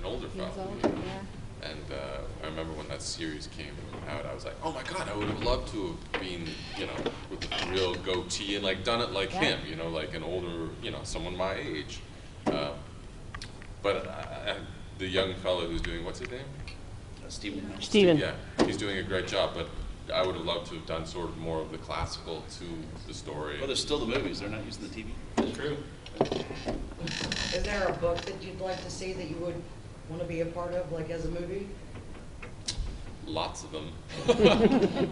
older He was fellow. older, yeah. And I remember when that series came out, I was like, oh my God, I would have loved to have been, you know, with the real goatee and like done it like him, you know, like an older, you know, someone my age. But the young fellow who's doing, what's his name? Steven. Yeah, he's doing a great job, but I would have loved to have done sort of more of the classical to the story. Well, there's still the movies. They're not using the TV. That's true. Is there a book that you'd like to see that you would want to be a part of, like as a movie? Lots of them,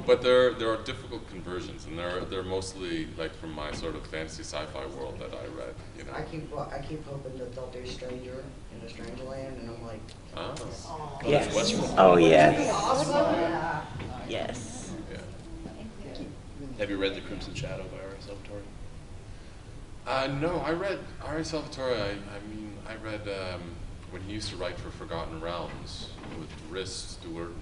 but there are difficult conversions, and they're mostly like from my sort of fantasy sci-fi world that I read. You know, I keep hoping that they'll do Stranger in a Strange Land, and I'm like, oh, Yes. Westworld. Oh, that'd be yes. awesome. Yeah. Yes. yeah. Have you read The Crimson Shadow by R.A. Salvatore? No, I read R.A. Salvatore. I mean, I read when he used to write for Forgotten Realms with Kris Stewart.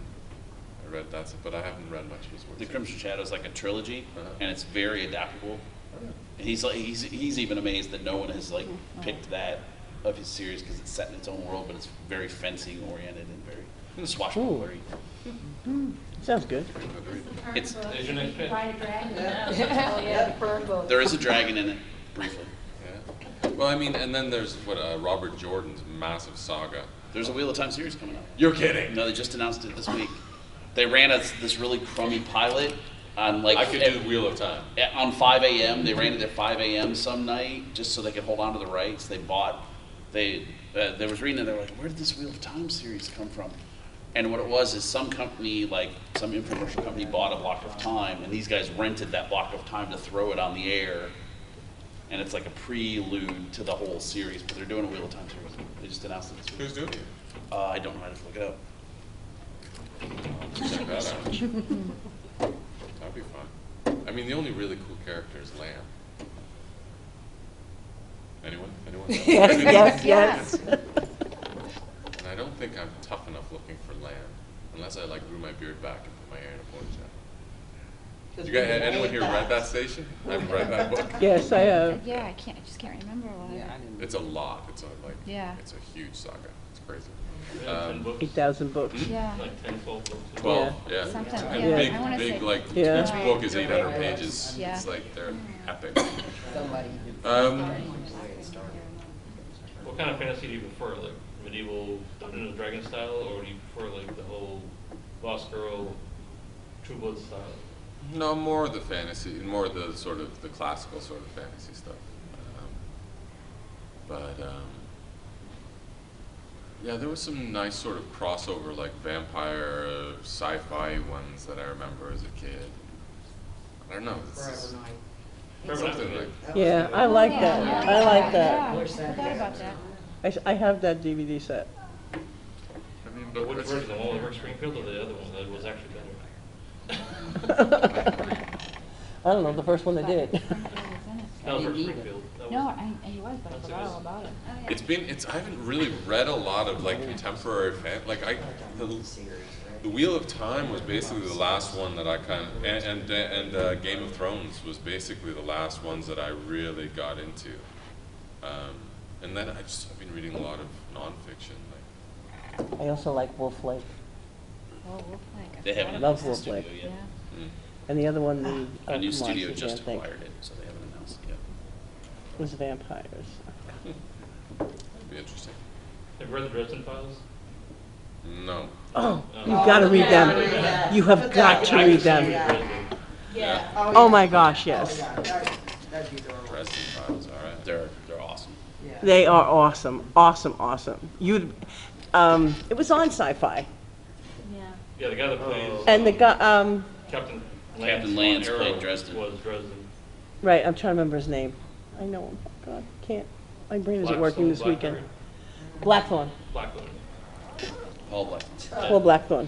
I read that, but I haven't read much of his work. The Crimson Shadow is like a trilogy, Uh-huh. and it's very adaptable. And he's even amazed that no one has like picked that of his series because it's set in its own world, but it's very fencing oriented and very swashbucklery. Sounds good. It's There's your next pitch. there is a dragon in it briefly. Yeah. Well, I mean, and then there's Robert Jordan's massive saga. There's a Wheel of Time series coming up. You're kidding? No, they just announced it this week. They ran this really crummy pilot on like I could do the Wheel of Time. on 5 a.m. They ran it at 5 a.m. some night just so they could hold on to the rights. They was reading it. They were like, where did this Wheel of Time series come from? And what it was is some company, like some infomercial company, bought a block of time, and these guys rented that block of time to throw it on the air. And it's like a prelude to the whole series. But they're doing a Wheel of Time series. They just announced it this week. Who's doing it? I don't know how to look it up. Check that out. That'd be fun. I mean, the only really cool character is Lamb. Anyone? Yes. And I don't think I'm tough enough looking for Lamb, unless I like grew my beard back and put my hair in a ponytail. You guys, anyone here read that station? I've read that book. Yes, I have. Yeah, I just can't remember what. It's a lot. It's a huge saga. It's crazy. 10 books. 8,000 books. Yeah. Like 10, 12 books. 12, yeah. Something, And yeah, big, I wanna big, say- like, Yeah. each book is 800 pages. Yeah. It's like, they're epic. What kind of fantasy do you prefer? Like medieval Dungeons and Dragons style, or do you prefer like the whole Lost Girl, True Blood style? No, more of the fantasy, more of the sort of the classical sort of fantasy stuff. Yeah, there was some nice sort of crossover, like vampire, sci-fi ones that I remember as a kid. I don't know. It's Forever Night. something like. Yeah, I like that. I like that. Yeah, I forgot about that. I have that DVD set. I mean, But which version, the one with Rick Springfield or the other one that was actually better? I don't know, the first one they did. That was Rick Springfield. That No, was- he was, but I That's forgot it. all about it. I haven't really read a lot of like contemporary the Wheel of Time was basically the last one that I kind of, and Game of Thrones was basically the last ones that I really got into. And then I've been reading a lot of nonfiction. Like, I also like Wolf Lake. Oh, Wolf Lake. I They forgot haven't about Love announced the Wolf studio Lake. yet. Yeah. And the other one, A new come on, studio I just can't think. acquired it, so they haven't announced it yet. Was vampires. that'd be interesting. Have you read the Dresden Files? No. Oh, you've got to read them. You have got to read them. Yeah. Oh my gosh, yes. That'd be adorable. Dresden Files. All right. They're awesome. Yeah. They are awesome, awesome. You'd, it was on Sci-Fi, Yeah. Yeah, the guy that plays and the guy, Captain Lance on played Arrow Dresden. Was Dresden. right? I'm trying to remember his name. I know him. God, can't. My brain isn't working this weekend. Blackthorn. Blackwood. Paul Black. Paul Blackthorn.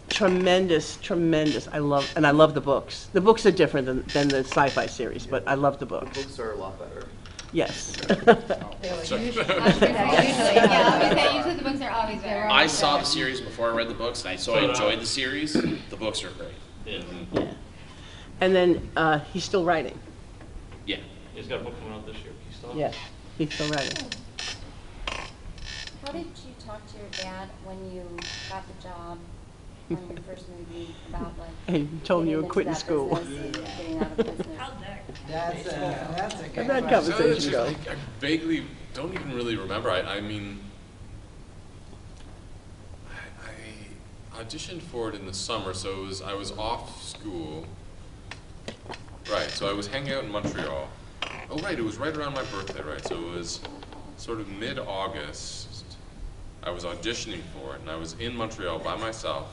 Tremendous. I love the books. The books are different than the sci-fi series, but I love the books. Books are a lot better. Yes. Usually, yeah, usually the books are always better. I saw the series before I read the books, and I enjoyed the series. The books are great. Yeah. Yeah. And then he's still writing. Yeah. He's got a book coming out this year. He's still. Yes, he's still writing. did you talk to your dad when you got the job, on your first movie, about like? And told him you were getting quitting into that school. business and getting out of business? That's a good How'd that question. conversation go? I vaguely don't even really remember. I mean, I auditioned for it in the summer, so I was off school. Right, so I was hanging out in Montreal. Oh, right, it was right around my birthday, right? So it was sort of mid-August. I was auditioning for it, and I was in Montreal by myself.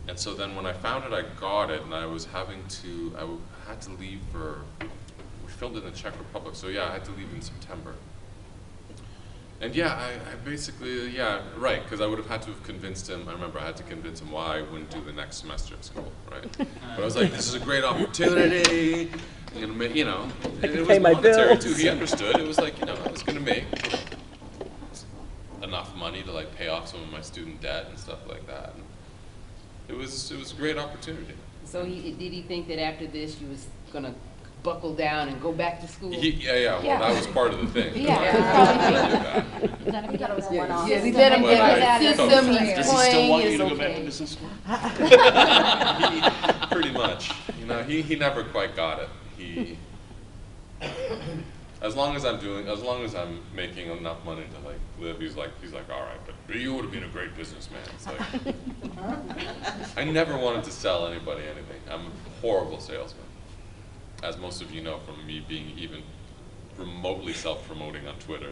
And so then when I found it, I got it, and I had to leave we filmed it in the Czech Republic, so yeah, I had to leave in September. And yeah, I basically, yeah, right, because I would have had to have convinced him. I remember I had to convince him why I wouldn't do the next semester at school, right? But I was like, this is a great opportunity. I'm gonna make, you know, it was pay my monetary bills. too. He understood. It was like, you know, I was gonna make enough money to like pay off some of my student debt and stuff like that. And it was a great opportunity. So did he think that after this you was gonna buckle down and go back to school? Yeah. Well, that was part of the thing. Yeah. He Let him get it was a one-off. Yeah, he let him Well, get I- the system, he's Does he still playing, want you it's to go back to okay. business school? Pretty much. You know, he never quite got it. As long as I'm making enough money to like live, he's like, all right, but you would have been a great businessman. It's like, I never wanted to sell anybody anything. I'm a horrible salesman, as most of you know from me being even remotely self-promoting on Twitter.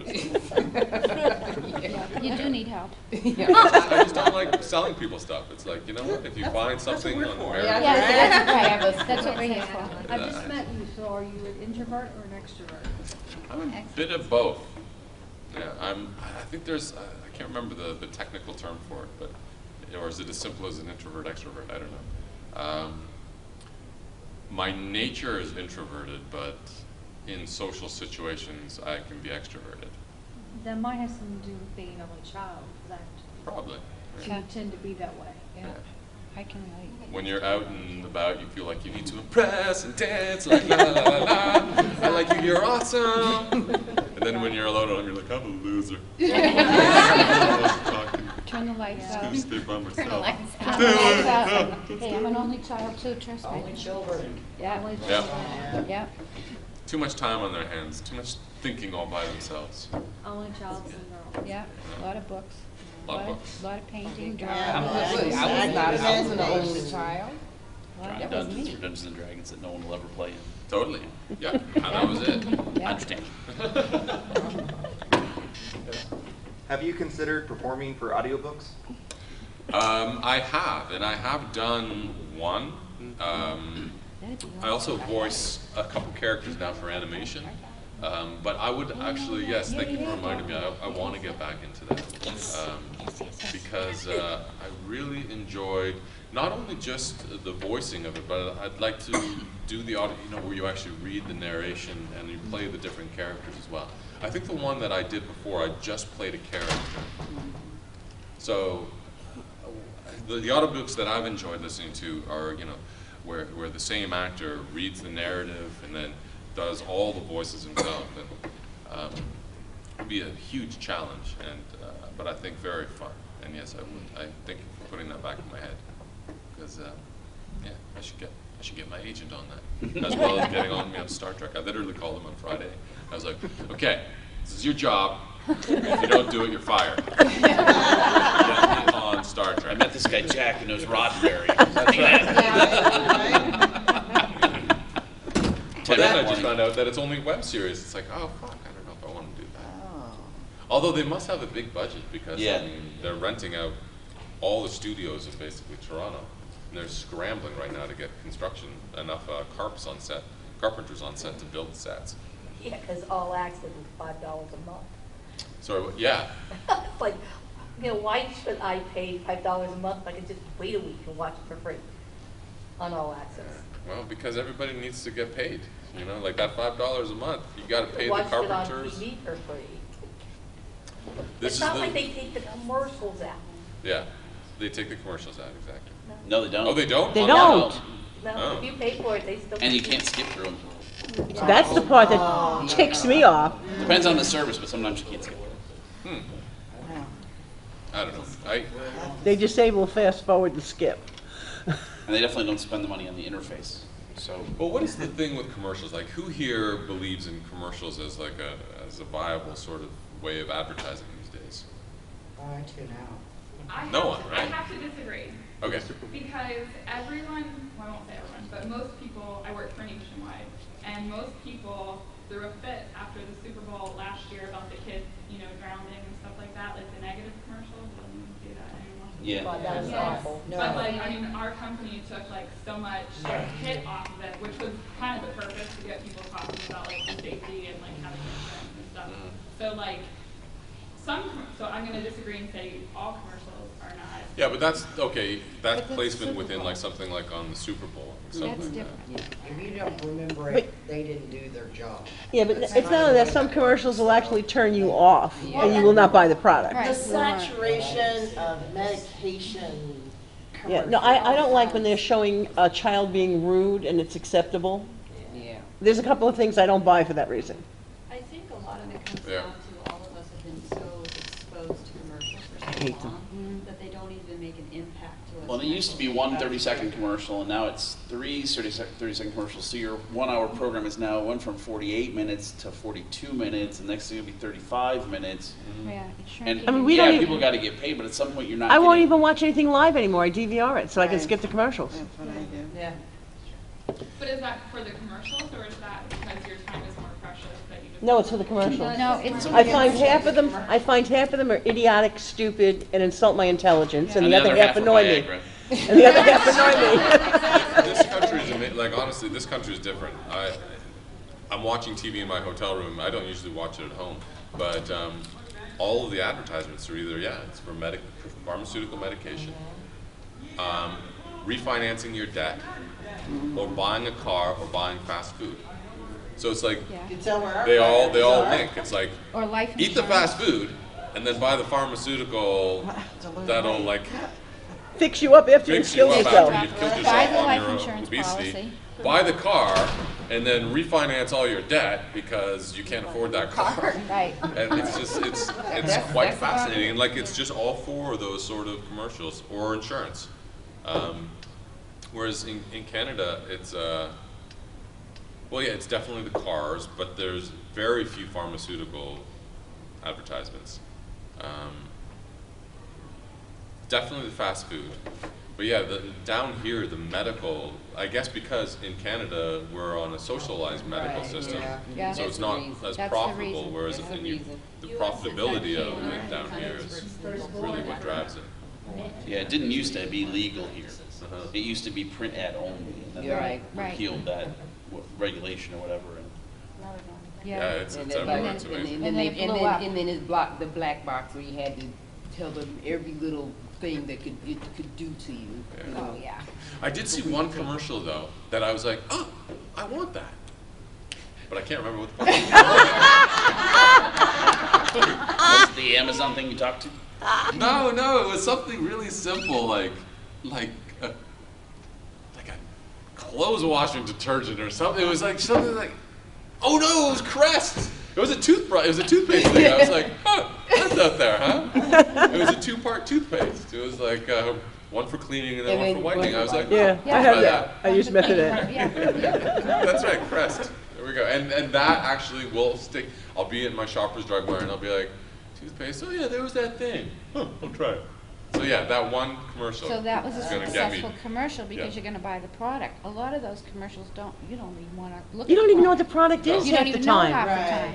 You do need help. I just don't like selling people stuff. It's like, you know what, if you find something on the merit, That's what we're here for. I just met you, so are you an introvert or an extrovert? I'm a bit of both. Yeah, I think there's, I can't remember the technical term for it, but, or is it as simple as an introvert, extrovert? I don't know. My nature is introverted, but in social situations, I can be extroverted. That might have something to do with being an only child, that Probably. you tend to be that way. Yeah, I can relate. When you're out and about, you feel like you need to impress and dance, like la la la la la. I like you, you're awesome. And then when you're alone at home, you're like, I'm a loser. Turn the lights Just out. gonna stay by myself. Turn the lights out. Hey, I'm an only child too, trust Only me. children. Yeah, Yeah. yeah. Too much time on their hands, too much thinking all by themselves. Only child syndrome. Yeah, a lot of books. Lot of books. Lot of painting, I drawing. was not, I was an only child. Well, Trying that was Dungeons me. for Dungeons and Dragons that no one will ever play in. Totally. Yeah, that was it. Yeah. Understand. Have you considered performing for audiobooks? I have, and I have done one. That'd be I also voice a couple characters now for animation. But I would actually, yes, thank you for reminding me. I want to get back into that. Because I really enjoyed not only just the voicing of it, but I'd like to do the audio, you know, where you actually read the narration and you play the different characters as well. I think the one that I did before, I just played a character. So the audiobooks that I've enjoyed listening to are, you know, where the same actor reads the narrative and then does all the voices himself, and it'd be a huge challenge, and but I think very fun. And yes, I would. I thank you for putting that back in my head, because yeah, I should get my agent on that, as well as getting on me on Star Trek. I literally called him on Friday. I was like, okay, this is your job. If you don't do it, you're fired. Get me on Star I Trek. met this guy Jack who knows Roddenberry. But then I just found out that it's only a web series. It's like, oh fuck, I don't know if I want to do that. Although they must have a big budget, because Yeah. I mean, they're renting out all the studios of basically Toronto. And they're scrambling right now to get enough carpenters on set to build sets. Yeah, because All Access is $5 a month. So yeah, It's like, you know, why should I pay $5 a month if I could just wait a week and watch it for free on All Access? well, because everybody needs to get paid. You know, like that $5 a month, you got to pay the Watch it on carpenters. TV for free. This It's is not the like they take the commercials out. yeah, they take the commercials out exactly. No, they don't. Oh, they don't. They On don't. that? No, Oh. if you pay for it, they still. And you can't skip through them. So that's the part that ticks me off. Depends on the service, but sometimes you can't skip through them. I don't know. They disable fast forward and skip. And they definitely don't spend the money on the interface. So, Well, what is the thing with commercials? Like, who here believes in commercials as like a viable sort of way of advertising these days? I tune out. No one, I right? have to disagree. Okay. Because everyone, well, I won't say everyone, but most people, I work for Nationwide, and most people threw a fit after the Super Bowl last year about the kids, drowning and stuff like that, like the negative commercials. I don't even see that anymore. yeah. God, that was Yes. awful. No. But our company took so much hit off of it, which was kind of the purpose to get people talking about the safety and having insurance and stuff. So I'm going to disagree and say all commercials are not. Yeah, but that's okay. That's But that's placement Super within Bowl. like something like on the Super Bowl. Or something That's like that. different. If you don't remember But- it, they didn't do their job. Yeah, but That's it's kind not of only that, what some that commercials will was. actually turn you off, Yeah. and you will not buy the product. Right. The saturation of medication Yeah, no, I don't like when they're showing a child being rude and it's acceptable. Yeah. There's a couple of things I don't buy for that reason. I think a lot of it comes Yeah. down to all of us have been so exposed to commercials for so hate them. long that they don't even make an impact to us. Well, it used to be one 30-second commercial, and now it's three 30-second commercials. So your 1 hour program is now went from 48 minutes to 42 minutes, and next thing it'll be 35 minutes. Yeah, And I mean, we yeah, don't even- people got to get paid, but at some point you're not. I won't getting- even watch anything live anymore. I DVR it so I can Right. skip the commercials. That's what I do. Yeah. But is that for the commercials, or is that because your time is more precious that you just? No, it's for the commercials. No, it's. I find half of them are idiotic, stupid, and insult my intelligence, and the other half are annoy me. Viagra. And the other half annoy me. This country is like honestly, this country is different. I'm watching TV in my hotel room. I don't usually watch it at home, but all of the advertisements are either it's for pharmaceutical medication, refinancing your debt, or buying a car, or buying fast food. So it's like Yeah. You can tell where our they all batteries are. link. It's like Or life eat the insurance. fast food, and then buy the pharmaceutical that'll like Fix you up after you fix you kill up yourself. after you've killed Buy yourself the on life your insurance obesity. policy. Buy the car, and then refinance all your debt because you can't afford that car. Right. And it's just it's quite fascinating, and like it's just all four of those sort of commercials or insurance. Whereas in Canada, it's it's definitely the cars, but there's very few pharmaceutical advertisements. Definitely the fast food. But yeah, down here, the medical, I guess because in Canada, we're on a socialized medical Right, system. yeah. Yeah. So That's it's the not reason. as That's the profitable, reason. whereas That's the the reason. profitability of it down here is really what drives it. Yeah, it didn't used to be legal here. Uh-huh. It used to be print ad only, and then You're they right. Right. repealed that regulation or whatever. And Yeah, it's And everywhere, then, it's and amazing. then, And then it blew up. and then it's the black box where you had to tell them every little thing that it could do to you. Yeah. You know. Oh, yeah. I did see one commercial though that I was like, oh, I want that, but I can't remember what the fuck. what's the Amazon thing you talked to? No, it was something really simple, like a clothes washing detergent or something. It was like something like, oh no, it was Crest. It was a toothbrush. It was a toothpaste thing. I was like, oh, that's out there, huh? It was a 2-part toothpaste. It was like one for cleaning and then one for whitening. I was like, Yeah, oh, I have try that. I use Method Ed. Yeah. That's right, Crest. There we go. And that actually will stick. I'll be in my Shoppers Drug Mart and I'll be like, toothpaste. Oh yeah, there was that thing. Huh, I'll try it. So yeah, that one commercial. So that was a is gonna get me. successful commercial because Yeah. you're gonna buy the product. A lot of those commercials you don't even wanna look at. You don't even know what the the product is You half don't the even know time. half the Right. time.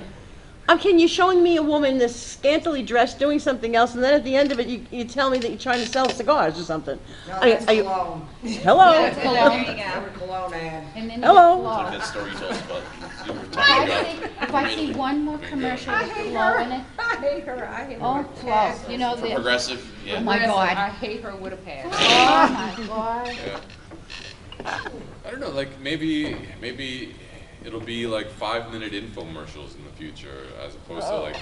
I'm kidding, you're showing me a woman that's scantily dressed doing something else, and then at the end of it, you tell me that you're trying to sell cigars or something. No, Are you- that's are you- cologne. Hello? That's cologne. Every cologne ad. And then Hello? you It's like get that story you told us about. You were If talking I about. see, if I see one more commercial with Flo in it, I hate her, I hate her. oh, Flo, you know For the, progressive, oh yeah. my God. I hate her with a passion. Oh my God. Yeah. I don't know, like maybe it'll be like 5-minute infomercials in the future as opposed to like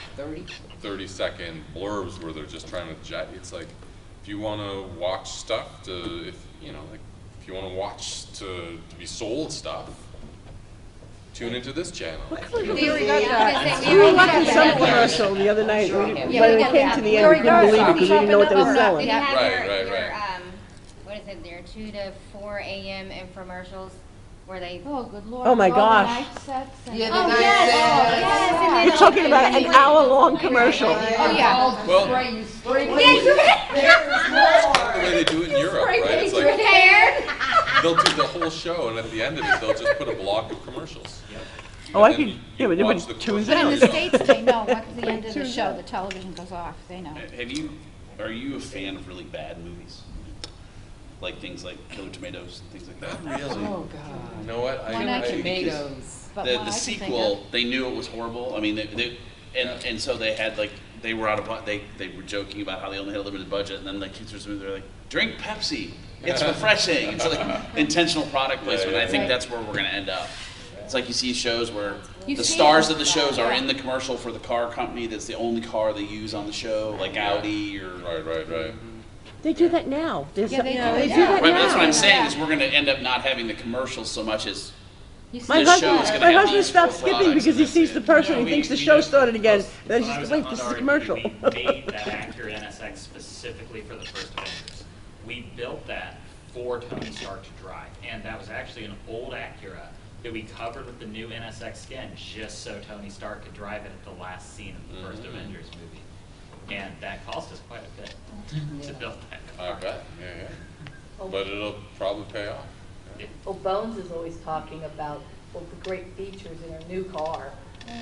30-second blurbs where they're just trying to it's like if you want to watch stuff if you want to watch to be sold stuff, tune into this channel. What commercial? We already got that. We were watching some commercial the other night. When it came to the end, we couldn't believe it because we didn't know what they were selling. You have Right. what is it, your 2 to 4 a.m. infomercials where they. Oh, good lord. Oh, my all the gosh. night sets and- Yeah, the Oh, night yes, sets. yes, and then You're all talking the about an music. hour-long commercial. Oh, yeah. Well, Spray, you spray. Yeah, you're the way they do it in Europe, right? It's like prepared. they'll do the whole show, and at the end of it, they'll just put a block of commercials. Oh, I And then could, you yeah, but it watch the would tune commercial. In the down. States, they know what's the end of the show, the television goes off, they know. Are you a fan of really bad movies? Like things like Killer Tomatoes and things like that? Not really. Oh, God. You know what? Why not Tomatoes. But The one I can think sequel, they knew it was horrible. I mean, and so they had like, they were out of, they were joking about how they only had a limited budget, and then like kids were they're like, drink Pepsi, it's refreshing. It's like intentional product placement. Yeah, I think Right. that's where we're gonna end up. It's like you see shows where You the see stars it. of the shows are Yeah. in the commercial for the car company that's the only car they use on the show, like Audi or. Right. They do that now. There's Yeah, some- they do they it do now. that Right, but that's what now. I'm saying is we're gonna end up not having the commercials so much as You see My This it. show is husband, gonna my have husband these stopped four skipping products because he and sees the person, No, he we- thinks the we show did- started again. when Then he's I just, was wait, on this is our a commercial. We made that Acura NSX specifically for the first Avengers. We built that for Tony Stark to drive, and that was actually an old Acura that we covered with the new NSX skin just so Tony Stark could drive it at the last scene of the first Avengers movie. And that cost us quite a bit to build that I car. bet. Yeah. But it'll probably pay off. Well, Bones is always talking about the great features in her new car. Oh,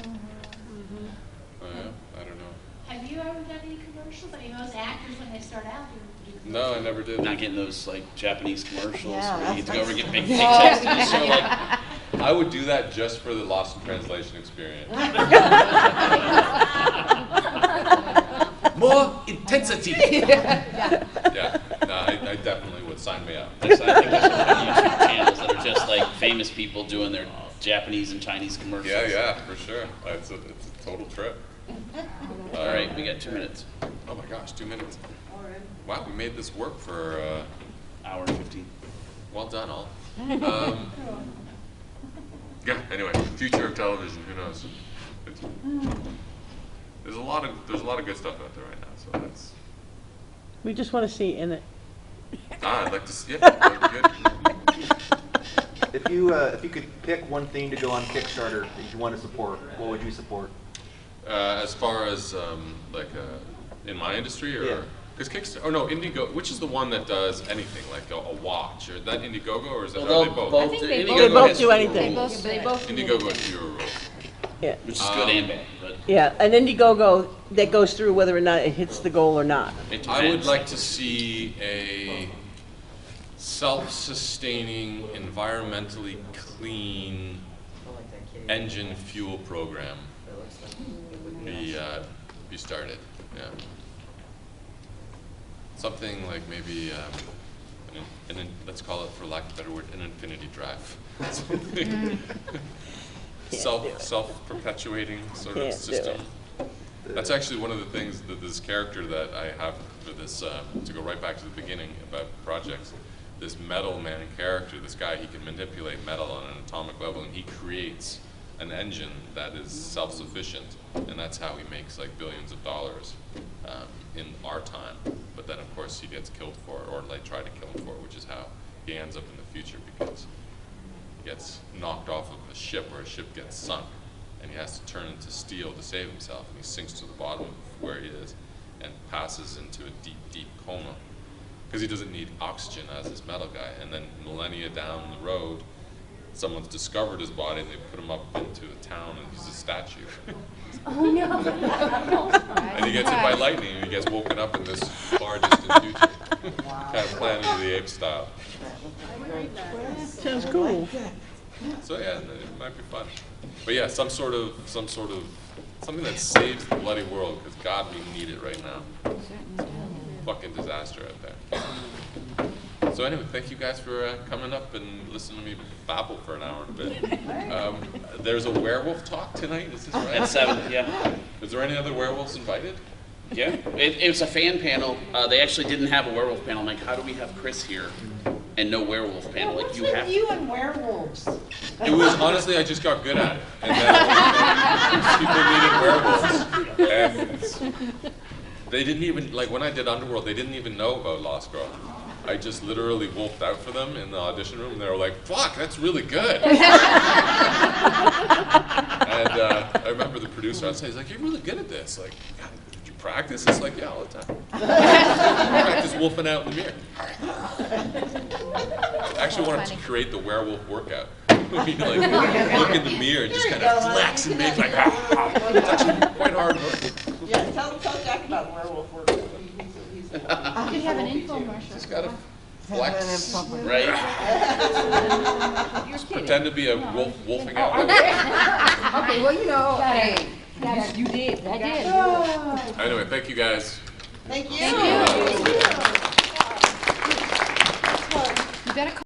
yeah? I don't know. Have you ever done any commercials? I mean, most actors, when they start out, do No, I never did. not getting those like Japanese commercials Yeah, where you get to go over and get big that's- paychecks to the show. Like, I would do that just for the lost in translation experience. more intensity. Yeah, no, I definitely would. Sign me up. I think there's some YouTube channels that are just like famous people doing their Japanese and Chinese commercials. Yeah, for sure. It's a total trip. All right, we got 2 minutes. Oh my gosh, 2 minutes. Wow, we made this work for, Hour and 15. well done all. Yeah, anyway, future of television, who knows? There's a lot of good stuff out there right now, so that's, We just want to see in it. I'd like to see, yeah, that'd be good. If you could pick one thing to go on Kickstarter that you want to support, what would you support? As far as, in my industry, or? Yeah. Because Kickstarter, Indiegogo, which is the one that does anything, like a watch, or is that Indiegogo, or is that, Well, are they both? I think they Indiegogo They both has do fewer anything. rules, They both do Indiegogo has fewer rules. Yeah, which is good and bad, but yeah, an Indiegogo that goes through whether or not it hits the goal or not. it I would depends. like to see a self-sustaining, environmentally clean engine fuel program be started. Yeah, something like maybe let's call it, for lack of a better word, an infinity drive. Self-perpetuating sort of Can't do system. That's actually one of the things that this character that I have for this, to go right back to the beginning about projects, this metal man character, this guy, he can manipulate metal on an atomic level, and he creates an engine that is self-sufficient, and that's how he makes like billions of dollars in our time. But then of course he gets killed for it, or they try to kill him for it, which is how he ends up in the future, because he gets knocked off of a ship, or a ship gets sunk, and he has to turn into steel to save himself, and he sinks to the bottom of where he is and passes into a deep, deep coma, because he doesn't need oxygen as this metal guy. And then millennia down the road, someone's discovered his body, and they put him up into a town, and he's a statue. Oh, no. And he gets hit by lightning, and he gets woken up in this far distant future. Kind of Planet of the Apes style. Sounds cool. So yeah, it might be fun. But yeah, something that saves the bloody world, because God, we need it right now. Fucking disaster out there. So anyway, thank you guys for coming up and listening to me babble for an hour and a bit. There's a werewolf talk tonight, is this right? At 7, yeah. Is there any other werewolves invited? Yeah, it was a fan panel. They actually didn't have a werewolf panel. I'm like, how do we have Kris here? and no werewolf panel. Like What's you with have. you and werewolves? It was honestly, I just got good at it, and then people needed werewolves, and they didn't even like when I did Underworld. They didn't even know about Lost Girl. I just literally wolfed out for them in the audition room, and they were like, "Fuck, that's really good." And I remember the producer outside. He's like, "You're really good at this. Like, God, did you practice?" It's like, "Yeah, all the time." Practice wolfing out in the mirror. I actually wanted to create the werewolf workout. You like look in the mirror and just kind of flex and make like. It's actually quite hard work. Yeah, tell Jack about werewolf work. He's You could have an infomercial. Just gotta flex, Right? You're just kidding. pretend to be a wolf wolfing out. Okay, well, you know, hey, you did. I did. Anyway, thank you guys. Thank you. You better